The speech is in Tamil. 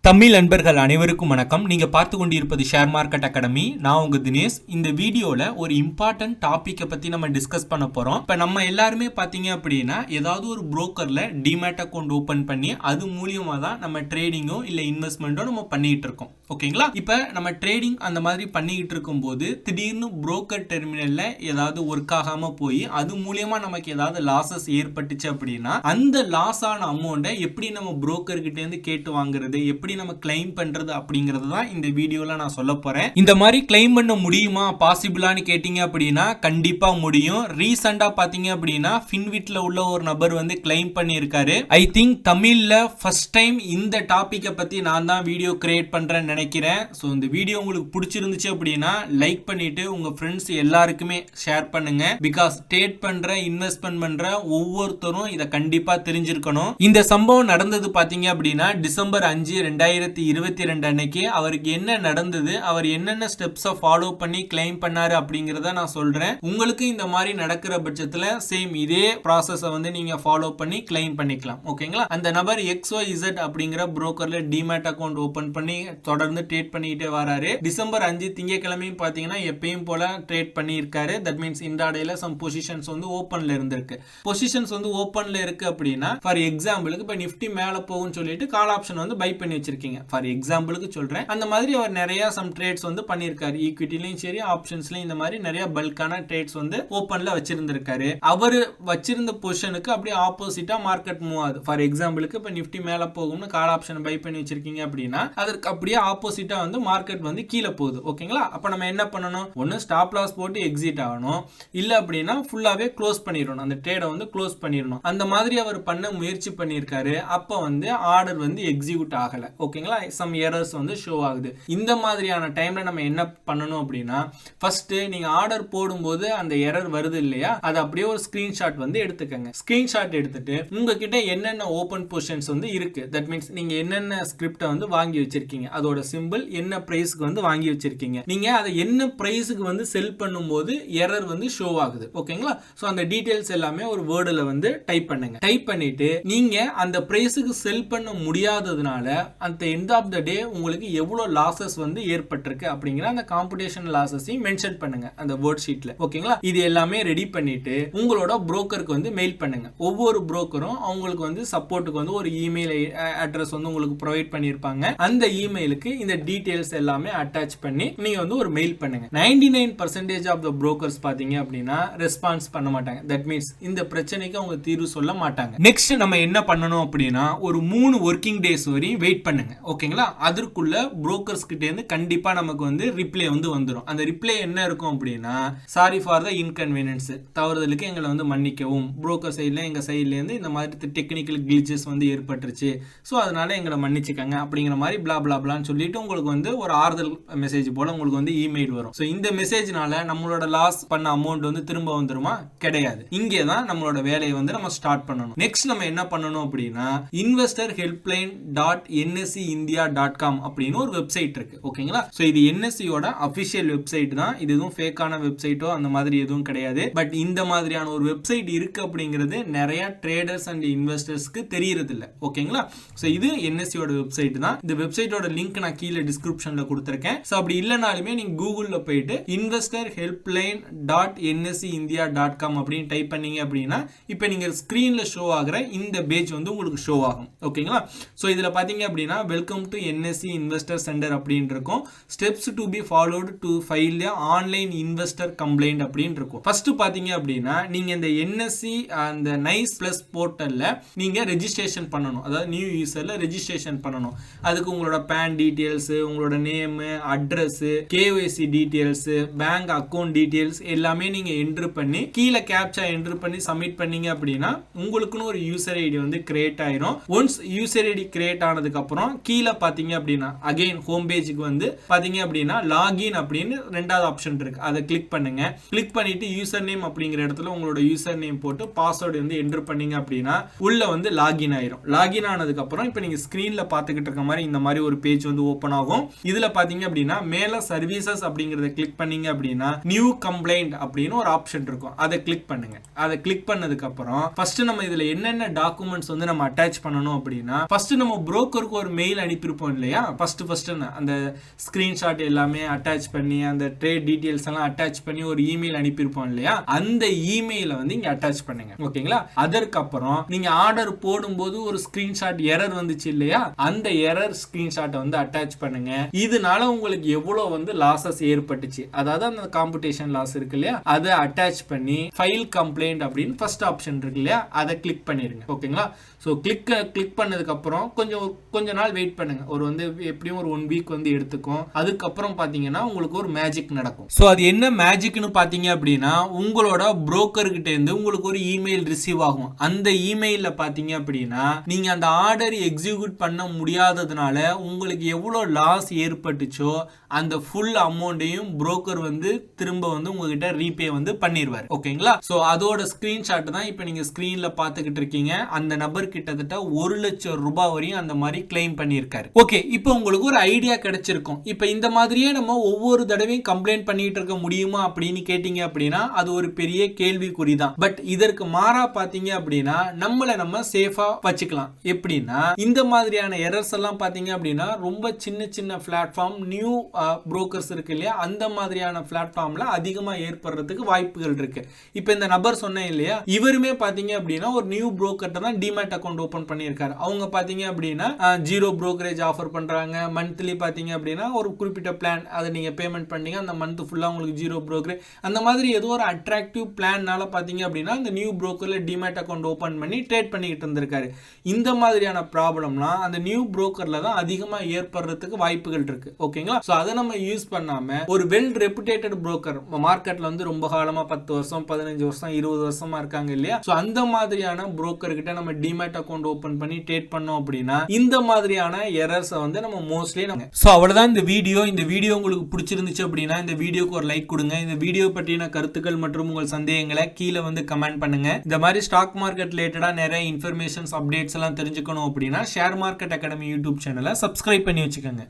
தமிழ் நண்பர்கள் அனைவருக்கும் வணக்கம். நீங்க பார்த்து கொண்டிருப்பது ஷேர் மார்க்கெட் அகாடமி. நான் உங்க தினேஷ். இந்த வீடியோல ஒரு இம்பார்ட்டன்ட் டாபிக்கை பத்தி நம்ம டிஸ்கஸ் பண்ண போறோம். இப்ப நம்ம எல்லாருமே பாத்தீங்க அப்படின்னா ஏதாவது ஒரு புரோக்கர்ல டிமேட் அக்கௌண்ட் ஓபன் பண்ணி அது மூலியமா தான் நம்ம ட்ரேடிங்கோ இல்ல இன்வெஸ்ட்மெண்ட்டோ நம்ம பண்ணிட்டு இருக்கோம். ஓகேங்களா? இப்ப நம்ம ட்ரேடிங் அந்த மாதிரி பண்ணிக்கிட்டு இருக்கும் போது திடீர்னு புரோக்கர் டெர்மினல்ல ஏதாவது ஒர்க் ஆகாம போய் அது மூலியமா நமக்கு ஏதாவது லாசஸ் ஏற்பட்டுச்சு அப்படின்னா அந்த லாஸ் ஆன அமௌண்ட்டை எப்படி நம்ம புரோக்கர் கிட்ட இருந்து கேட்டு வாங்குறது, எப்படி நம்ம கிளைம் பண்றது அப்படிங்கறது தான் இந்த வீடியோல நான் சொல்ல போறேன். இந்த மாதிரி கிளைம் பண்ண முடியுமா, பாசிபிளான்னு கேட்டீங்க அப்படின்னா கண்டிப்பா முடியும். ரீசெண்டா பாத்தீங்க அப்படின்னா ஃபின்விட்ல உள்ள ஒரு நபர் வந்து கிளைம் பண்ணியிருக்காரு. ஐ திங்க் தமிழ்ல ஃபர்ஸ்ட் டைம் இந்த டாபிக்கை பத்தி நான் தான் வீடியோ கிரியேட் பண்றேன்னு நினைக்கிறேன். ஸோ இந்த வீடியோ உங்களுக்கு பிடிச்சிருந்துச்சு அப்படின்னா லைக் பண்ணிட்டு உங்க ஃப்ரெண்ட்ஸ் எல்லாருக்குமே ஷேர் பண்ணுங்க. பிகாஸ் ட்ரேட் பண்ற இன்வெஸ்ட்மெண்ட் பண்ற ஒவ்வொருத்தரும் இதை கண்டிப்பா தெரிஞ்சிருக்கணும். இந்த சம்பவம் நடந்தது பாத்தீங்க அப்படின்னா டிசம்பர் 5, 2022 அன்னைக்கு அவருக்கு என்ன நடந்தது, அவர் என்னென்ன ஸ்டெப்ஸை ஃபாலோ பண்ணி கிளைம் பண்ணாரு அப்படிங்கறத நான் சொல்றேன். உங்களுக்கு இந்த மாதிரி நடக்கிற பட்சத்துல சேம் இதே ப்ராசஸை வந்து நீங்க ஃபாலோ பண்ணி கிளைம் பண்ணிக்கலாம். ஓகேங்களா? அந்த நபர் 𝐻𝐸𝐳 அப்படிங்கிற புரோக்கர்ல டிமேட் அக்கௌண்ட் ஓபன் பண்ணி தொடர்ந்து ட்ரேட் பண்ணிட்டே வராரு. டிசம்பர் 5 திங்கட்கிழமையும் பாத்தீங்கன்னா எப்பயும் போல ட்ரேட் பண்ணி இருக்காரு. தட் மீன்ஸ் இன்ட்ராடேல சம் பொசிஷன்ஸ் வந்து ஓபன்ல இருந்திருக்கு. பொசிஷன்ஸ் வந்து ஓபன்ல இருக்கு அப்படின்னா ஃபார் எக்ஸாம்பிளுக்கு இப்ப நிஃப்டி மேல போகும்னு சொல்லிட்டு கால் ஆப்ஷன் வந்து பை பண்ணி வச்சிருக்கீங்க. ஃபார் எக்ஸாம்பிளுக்கு சொல்றேன். அந்த மாதிரி அவர் நிறைய சம் ட்ரேட்ஸ் வந்து பண்ணிருக்காரு. ஈக்விட்டிலையும் சரி ஆப்ஷன்ஸ்லயும் இந்த மாதிரி நிறைய பல்கான ட்ரேட்ஸ் வந்து ஓபன்ல வச்சிருந்திருக்காரு. அவர் வச்சிருந்த பொசிஷனுக்கு அப்படியே ஆப்போசிட்டா மார்க்கெட் மூவ் ஆகுது. ஃபார் எக்ஸாம்பிளுக்கு இப்ப நிஃப்டி மேல போகும்னு கால் ஆப்ஷன் பை பண்ணி வச்சிருக்கீங்க அப்படின்னா அதற்கு அப்படியே ஆப்போசிட்டா வந்து மார்க்கெட் வந்து கீழே போகுது. ஓகேங்களா? அப்ப நம்ம என்ன பண்ணணும்? ஒன்னு ஸ்டாப் லாஸ் போட்டு எக்ஸிட் ஆகணும், இல்ல அப்படின்னா ஃபுல்லாவே க்ளோஸ் பண்ணிடணும். அந்த ட்ரேடை வந்து க்ளோஸ் பண்ணிடணும். அந்த மாதிரி அவர் பண்ண முயற்சி பண்ணியிருக்காரு. அப்ப வந்து ஆர்டர் வந்து எக்ஸிக்யூட் ஆகல. ஓகேங்களா? சம் எரர்ஸ் வந்து ஷோ ஆகுது. இந்த மாதிரியான டைம்ல நம்ம என்ன பண்ணணும் அப்படின்னா ஃபர்ஸ்ட் நீங்க ஆர்டர் போடும்போது அந்த எரர் வருது இல்லையா, அது அப்படியே ஒரு ஸ்கிரீன்ஷாட் வந்து எடுத்துக்கங்க. ஸ்கிரீன்ஷாட் எடுத்துட்டு உங்ககிட்ட என்னென்ன ஓபன் பொசிஷன்ஸ் வந்து இருக்கு, தட் மீன்ஸ் நீங்க என்னென்ன ஸ்கிரிப்டை வந்து வாங்கி வச்சிருக்கீங்க, அதோட சிம்பிள் என்ன பிரைஸ்க்கு வந்து வாங்கி வச்சிருக்கீங்க, நீங்க அதை என்ன பிரைஸ்க்கு வந்து செல் பண்ணும்போது எரர் வந்து ஷோ ஆகுது. ஓகேங்களா? சோ அந்த டீடைல்ஸ் எல்லாமே ஒரு வேர்டுல வந்து டைப் பண்ணுங்க. டைப் பண்ணிட்டு நீங்க அந்த பிரைஸ்க்கு செல் பண்ண முடியாததுனால அந்த எண்ட் ஆஃப் த டே உங்களுக்கு எவ்வளவு லாசஸ் வந்து ஏற்பட்டிருக்கு அப்படிங்கிற அந்த காம்படிஷன் லாசஸையும் மென்ஷன் பண்ணுங்க அந்த வேர்ட் ஷீட்ல. ஓகேங்களா? இது எல்லாமே ரெடி பண்ணிட்டு உங்களோட புரோக்கருக்கு வந்து மெயில் பண்ணுங்க. ஒவ்வொரு புரோக்கரும் அவங்களுக்கு வந்து சப்போர்ட்டுக்கு வந்து ஒரு இமெயில் அட்ரஸ் வந்து உங்களுக்கு ப்ரொவைட் பண்ணிருப்பாங்க. அந்த இமெயிலுக்கு இந்த டீடைல்ஸ் எல்லாமே அட்டாச் பண்ணி நீங்க வந்து ஒரு மெயில் பண்ணுங்க. 99% ஆஃப் த புரோக்கர்ஸ் பாத்தீங்க அப்படின்னா ரெஸ்பான்ஸ் பண்ண மாட்டாங்க. தட் மீன்ஸ் இந்த பிரச்சனைக்கு அவங்க தீர்வு சொல்ல மாட்டாங்க. நெக்ஸ்ட் நம்ம என்ன பண்ணணும் அப்படின்னா ஒரு 3 ஒர்க்கிங் டேஸ் வரையும் வெயிட் பண்ணுங்க. ஓகேங்களா? அதற்குள்ள புரோக்கர்ஸ் கிட்ட இருந்து கண்டிப்பா நமக்கு வந்து ரிப்ளை வந்து வந்துரும். அந்த ரிப்ளை என்ன இருக்கும் அப்படின்னா சாரி ஃபார் த இன்கன்வீனியன்ஸ், தவறுதலுக்கு எங்களை வந்து மன்னிக்கவும், புரோக்கர் சைடுல எங்க சைடுல இருந்து இந்த மாதிரி டெக்னிக்கல் கிளிச்சஸ் வந்து ஏற்பட்டுருச்சு, சோ அதனால எங்களை மன்னிச்சுக்கங்க அப்படிங்கிற மாதிரி blah blah blahன்னு சொல்லிட்டு உங்களுக்கு வந்து ஒரு ஆறுதல் மெசேஜ் போல உங்களுக்கு வந்து இமெயில் வரும். சோ இந்த மெசேஜ்னால நம்மளோட லாஸ் பண்ண அமௌண்ட் வந்து திரும்ப வந்துருமா? கிடையாது. இங்கே தான் நம்மளோட வேலையை வந்து நம்ம ஸ்டார்ட் பண்ணணும். நெக்ஸ்ட் நம்ம என்ன பண்ணணும் அப்படின்னா investorhelpline.nseindia.com அப்படின்னு ஒரு வெப்சைட் இருக்கு. ஓகேங்களா? சோ இது NSE ஓட அபிஷியல் வெப்சைட் தான். இது எதுவும் ஃபேக்கான வெப்சைட்டோ அந்த மாதிரி எதுவும் கிடையாது. பட் இந்த மாதிரியான ஒரு வெப்சைட் இருக்கு அப்படிங்கிறது நிறைய ட்ரேடர்ஸ் அண்ட் இன்வெஸ்டர்ஸ்க்கு தெரியறது இல்ல. ஓகேங்களா? சோ இது NSE ஓட வெப்சைட் தான். இந்த வெப்சைட்டோட லிங்க் நான் கீழே டிஸ்கிரிப்ஷன்ல கொடுத்திருக்கேன். சோ அப்படி இல்லனாலுமே நீங்க கூகுள்ல போயிட்டு investorhelpline.nseindia.com அப்படின்னு டைப் பண்ணீங்க அப்படின்னா இப்போ நீங்க ஸ்கிரீன்ல ஷோ ஆகுற இந்த பேஜ் வந்து உங்களுக்கு ஷோ ஆகும். ஓகேங்களா? சோ இதுல பாத்தீங்க அப்படின்னா welcome to NSE investor centre அப்படின்னு இருக்கும். Steps to be followed to file online investor complaint அப்படின்னு இருக்கும். ஃபர்ஸ்ட் பாத்தீங்க அப்படின்னா நீங்க இந்த NSE அந்த நைஸ் பிளஸ் போர்ட்டல்ல நீங்க ரெஜிஸ்ட்ரேஷன் பண்ணணும். அதாவது நியூ யூசர்ல ரெஜிஸ்ட்ரேஷன் பண்ணணும். அதுக்கு உங்களோட பேன் டீடைல்ஸ், உங்களோட name, address, KYC details, bank account details எல்லாமே நீங்க என்டர் பண்ணி கீழே கேப்சா என்டர் பண்ணி சப்மிட் பண்ணீங்க அப்படின்னா உங்களுக்குன்னு ஒரு யூசர் ஐடி வந்து கிரியேட் ஆயிரும். ஒன்ஸ் யூசர் ஐடி கிரியேட் ஆனதுக்கு அப்புறம் கீழே பாத்தீங்க அப்படின்னா அகைன் ஹோம் பேஜுக்கு வந்து பாத்தீங்க அப்படின்னா லாகின் அப்படின்னு ரெண்டாவது ஆப்ஷன் இருக்கு. அதை கிளிக் பண்ணுங்க. கிளிக் பண்ணிட்டு யூசர் நேம் அப்படிங்கிற இடத்துல உங்களோட யூசர் நேம் போட்டு பாஸ்வேர்டு வந்து என்டர் பண்ணீங்க அப்படின்னா உள்ள வந்து லாகின் ஆயிரும். லாகின் ஆனதுக்கு அப்புறம் இப்போ நீங்க ஸ்கிரீன்ல பாத்துக்கிட்டு இருக்க மாதிரி இந்த மாதிரி ஒரு பேஜ் வந்து ஓபன் ஆகும். இதுல பாத்தீங்க அப்படின்னா மேல சர்வீசஸ் அப்படிங்கறத கிளிக் பண்ணீங்க அப்படின்னா நியூ கம்ப்ளைண்ட் அப்படின்னு ஒரு ஆப்ஷன் இருக்கும். அதை கிளிக் பண்ணுங்க. அதை கிளிக் பண்ணதுக்கு அப்புறம் ஃபர்ஸ்ட் நம்ம இதுல என்னென்ன டாக்குமெண்ட்ஸ் வந்து நம்ம அட்டாச் பண்ணணும் அப்படின்னா ஃபர்ஸ்ட் நம்ம புரோக்கருக்கு ஒரு மெயில் அனுப்பியிருப்போம் இல்லையா, ஃபர்ஸ்ட் அந்த ஸ்கிரீன்ஷாட் எல்லாமே அட்டாச் பண்ணி அந்த ட்ரேட் டீடைல்ஸ் எல்லாம் அட்டாச் பண்ணி ஒரு இமெயில் அனுப்பியிருப்போம் இல்லையா, அந்த இமெயிலை வந்து இங்க அட்டாச் பண்ணுங்க. ஓகேங்களா? அதற்கப்புறம் நீங்க ஆர்டர் போடும்போது ஒரு ஸ்கிரீன்ஷாட் எரர் வந்துச்சு இல்லையா, அந்த எரர் ஸ்கிரீன்ஷாட்டை வந்து அட்டாச் பண்ணுங்க. இதனால உங்களுக்கு எவ்வளவு வந்து லாசஸ் ஏற்பட்டுச்சு, அதாவது அந்த காம்படிஷன் லாஸ் இருக்கு இல்லையா, அதை அட்டாச் பண்ணி ஃபைல் கம்ப்ளைண்ட் அப்படின்னு ஃபர்ஸ்ட் ஆப்ஷன் இருக்கு இல்லையா, அதை கிளிக் பண்ணிருங்க. ஓகேங்களா? ஸோ கிளிக் பண்ணதுக்கு அப்புறம் கொஞ்ச நாள் வெயிட் பண்ணுங்க. ஒரு வந்து எப்படியும் ஒரு 1 வீக் வந்து எடுத்துக்கும். அதுக்கப்புறம் பாத்தீங்கன்னா உங்களுக்கு ஒரு மேஜிக் நடக்கும். ஸோ அது என்ன மேஜிக்னு பாத்தீங்க அப்படின்னா உங்களோட புரோக்கர் கிட்ட இருந்து உங்களுக்கு ஒரு இமெயில் ரிசீவ் ஆகும். அந்த இமெயில்ல பாத்தீங்க அப்படின்னா நீங்க அந்த ஆர்டர் எக்ஸிக்யூட் பண்ண முடியாததுனால உங்களுக்கு எவ்வளவு லாஸ் ஏற்பட்டுச்சோ அந்த ஃபுல் அமௌண்ட்டையும் புரோக்கர் வந்து திரும்ப வந்து உங்ககிட்ட ரீபே வந்து பண்ணிடுவார். ஓகேங்களா? ஸோ அதோட ஸ்கிரீன்ஷாட் தான் இப்போ நீங்க ஸ்கிரீன்ல பாத்துக்கிட்டு இருக்கீங்க. அந்த நபர் கிட்டத்தட்ட 1 லட்சம் ரூபாய் வரையும் அந்த மாதிரி கிளைம் பண்ணியிருக்காரு. ஓகே, இப்போ உங்களுக்கு ஒரு ஐடியா கிடைச்சிருக்கும். இப்போ இந்த மாதிரியே நம்ம ஒவ்வொரு தடவையும் கம்ப்ளைண்ட் பண்ணிட்டு இருக்க முடியுமா அப்படின்னு கேட்டீங்க அப்படின்னா அது ஒரு பெரிய கேள்விக்குறி தான். பட் இதற்கு மாறா பாத்தீங்க அப்படின்னா நம்ம சேஃபா வச்சுக்கலாம். எப்படின்னா இந்த மாதிரியான எரர்ஸ் எல்லாம் பாத்தீங்க அப்படின்னா ரொம்ப சின்ன பிளாட்ஃபார்ம் நியூ புரோக்கர்ஸ் இருக்கு இல்லையா, அந்த மாதிரியான பிளாட்ஃபார்ம்ல அதிகமா ஏற்படுறதுக்கு வாய்ப்புகள் இருக்கு. இப்போ இந்த நபர் சொன்னேன் இல்லையா, இவருமே பாத்தீங்க அப்படின்னா ஒரு நியூ புரோக்கர்ட்ட தான் டிமேட் அக்கவுண்ட் ஓபன் பண்ணியிருக்காரு. அவங்க பாத்தீங்க அப்படின்னா 0 brokerage ஆஃபர் பண்றாங்க. மந்த்லி பாத்தீங்க அப்படின்னா ஒரு குறிப்பிட்ட பிளான் அதை நீங்க பேமெண்ட் பண்ணீங்க, அந்த மந்த் ஃபுல்லா உங்களுக்கு 0 brokerage அந்த மாதிரி ஏதோ ஒரு அட்ராக்டிவ் பிளான்னால பாத்தீங்க அப்படின்னா அந்த நியூ புரோக்கர்ல டிமேட் அக்கவுண்ட் ஓபன் பண்ணி ட்ரேட் பண்ணிட்டு இருந்திருக்காரு. இந்த மாதிரியான ப்ராப்ளம்லாம் அந்த நியூ புரோக்கர்ல தான் அதிகமா ஏற்படுறதுக்கு வாய்ப்புகள் இருக்கு. ஓகேங்களா? சோ அதை நம்ம யூஸ் பண்ணாம ஒரு வெல் ரெப்யூட்டேட்டட் புரோக்கர் மார்க்கெட்ல வந்து ரொம்ப காலமா 10 வருஷம் 15 வருஷம் 20 வருஷமா இருக்காங்க இல்லையா, சோ அந்த மாதிரியான புரோக்கர் கிட்ட நம்ம டிமேட் அக்கவுண்ட் ஓபன் பண்ணி ட்ரேட் பண்ணோம் அப்படின்னா இந்த மாதிரியான எரர்ஸ் வந்து நம்ம மோஸ்ட்லி சோ அவ்வளவுதான் இந்த வீடியோ உங்களுக்கு பிடிச்சிருந்துச்சு அப்படின்னா இந்த வீடியோக்கு ஒரு லைக் கொடுங்க. இந்த வீடியோ பற்றின கருத்துக்கள் மற்றும் உங்கள் சந்தேகங்களை கீழே வந்து கமெண்ட் பண்ணுங்க. இந்த மாதிரி ஸ்டாக் மார்க்கெட் ரிலேட்டடா நிறைய இன்ஃபர்மேஷன்ஸ் அப்டேட்ஸ் எல்லாம் தெரிஞ்சுக்கணும் அப்படின்னா ஷேர் மார்க்கெட் அகாடமி யூடியூப் சேனலை சப்ஸ்கிரைப் பண்ணி வச்சுக்கோங்க.